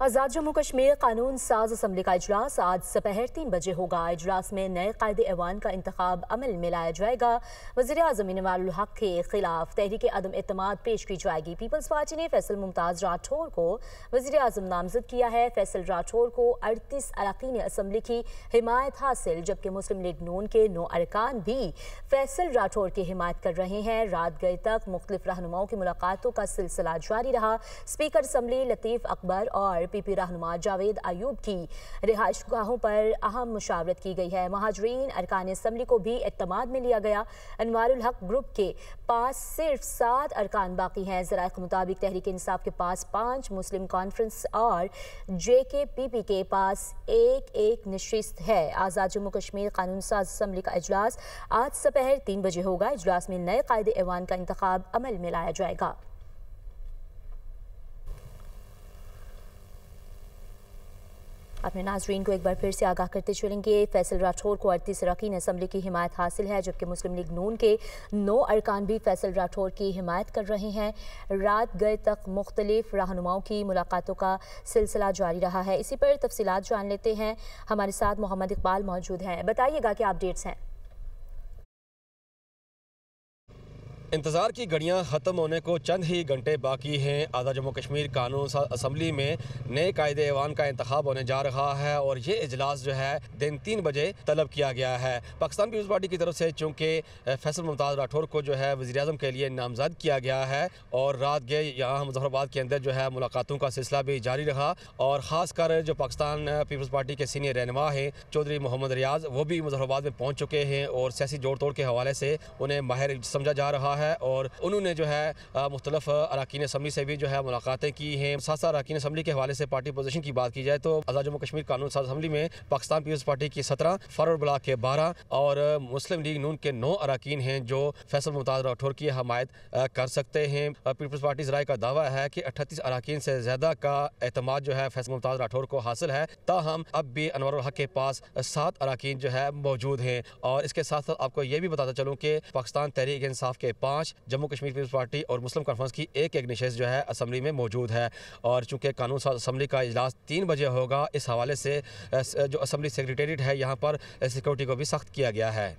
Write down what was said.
आज़ाद जम्मू कश्मीर कानून साज असम्बली का इजलास आज दोपहर 3 बजे होगा। इजलास में नए कायदे ऐवान का इंतखाब अमल में लाया जाएगा। वज़ीर आज़म इनवारुल हक के खिलाफ तहरीक अदम एतमाद पेश की जाएगी। पीपल्स पार्टी ने फैसल मुमताज़ राठौर को वज़ीर आज़म नामजद किया है। फैसल राठौर को 38 अरकान असम्बली की हिमायत हासिल, जबकि मुस्लिम लीग नून के 9 अरकान भी फैसल राठौर की हिमायत कर रहे हैं। रात गए तक मुख्तलिफ रहनुमाओं की मुलाकातों का सिलसिला जारी रहा। स्पीकर असम्बली लतीफ़ अकबर और पीपी रहनुमा जावेद अयूब की रिहाइश गाहों पर अहम मुशावरत की गई है। महाजरीन अरकान असम्बली को भी एतमाद में लिया गया। इनवारुल हक ग्रुप के पास सिर्फ 7 अरकान बाकी हैं। ज़राए के मुताबिक तहरीक इंसाफ के पास 5, मुस्लिम कॉन्फ्रेंस और JKPP के पास एक नशिस्त है। आज़ाद जम्मू कश्मीर कानून साज असम्बली का इजलास आज दोपहर 3 बजे होगा। इजलास में नए कायदे ऐवान का इंतखाब अमल में लाया जाएगा। अपने नाजरीन को एक बार फिर से आगाह करते चलेंगे। फैसल राठौर को 38 अरकान असम्बली की हिमायत हासिल है, जबकि मुस्लिम लीग नून के 9 अरकान भी फैसल राठौर की हिमायत कर रहे हैं। रात गए तक मुख्तलिफ रहनुमाओं की मुलाकातों का सिलसिला जारी रहा है। इसी पर तफसीलात जान लेते हैं। हमारे साथ मोहम्मद इकबाल मौजूद हैं। बताइएगा क्या अपडेट्स हैं। इंतज़ार की घड़ियां ख़त्म होने को चंद ही घंटे बाकी हैं। आज़ाद जम्मू कश्मीर कानून असम्बली में नए कायदे ऐवान का इंतखाब होने जा रहा है और ये इजलास जो है दिन 3 बजे तलब किया गया है। पाकिस्तान पीपल्स पार्टी की तरफ से चूँकि फैसल मुमताज़ राठौर को जो है वज़ीर आज़म के लिए नामज़द किया गया है और रात गए यहाँ मुज़फ़्फ़राबाद के अंदर जो है मुलाकातों का सिलसिला भी जारी रहा और ख़ासकर जो पाकिस्तान पीपल्स पार्टी के सीनियर रहनुमा हैं चौधरी मोहम्मद रियाज, वो भी मुज़फ़्फ़राबाद में पहुँच चुके हैं और सियासी जोड़ तोड़ के हवाले से उन्हें माहिर समझा जा रहा है और उन्होंने जो है मुख्तलिफ अरकान असम्बली से भी जो है मुलाकातें की हैं। साथ अरकान असम्बली के हवाले से पार्टी पोजीशन की बात की जाए तो आज़ाद जम्मू कश्मीर कानून साज असम्बली में पाकिस्तान पीपल्स पार्टी की 17, फॉरवर्ड ब्लॉक के 12 और मुस्लिम लीग नून के 9 अरकान हैं जो फैसल मुमताज़ राठौर की हमायत कर सकते हैं। पीपल्स पार्टी ज़राए का दावा है कि 38 अरकान से ज़्यादा का एतमाद जो है फैसल मुमताज़ राठौर को हासिल है, ताहम अब भी अनवरुल हक के पास 7 अरकान जो है मौजूद हैं। और इसके साथ साथ आपको ये भी बताता चलूँ कि पाकिस्तान तहरीक इंसाफ के 5, जम्मू कश्मीर पीपल्स पार्टी और मुस्लिम कॉन्फ्रेंस की एक नशिस्त जो है असम्बली में मौजूद है। और चूँकि कानून साज असम्बली का इजलास 3 बजे होगा, इस हवाले से जो असम्बली सेक्रेटेरिएट है यहाँ पर सिक्योरिटी को भी सख्त किया गया है।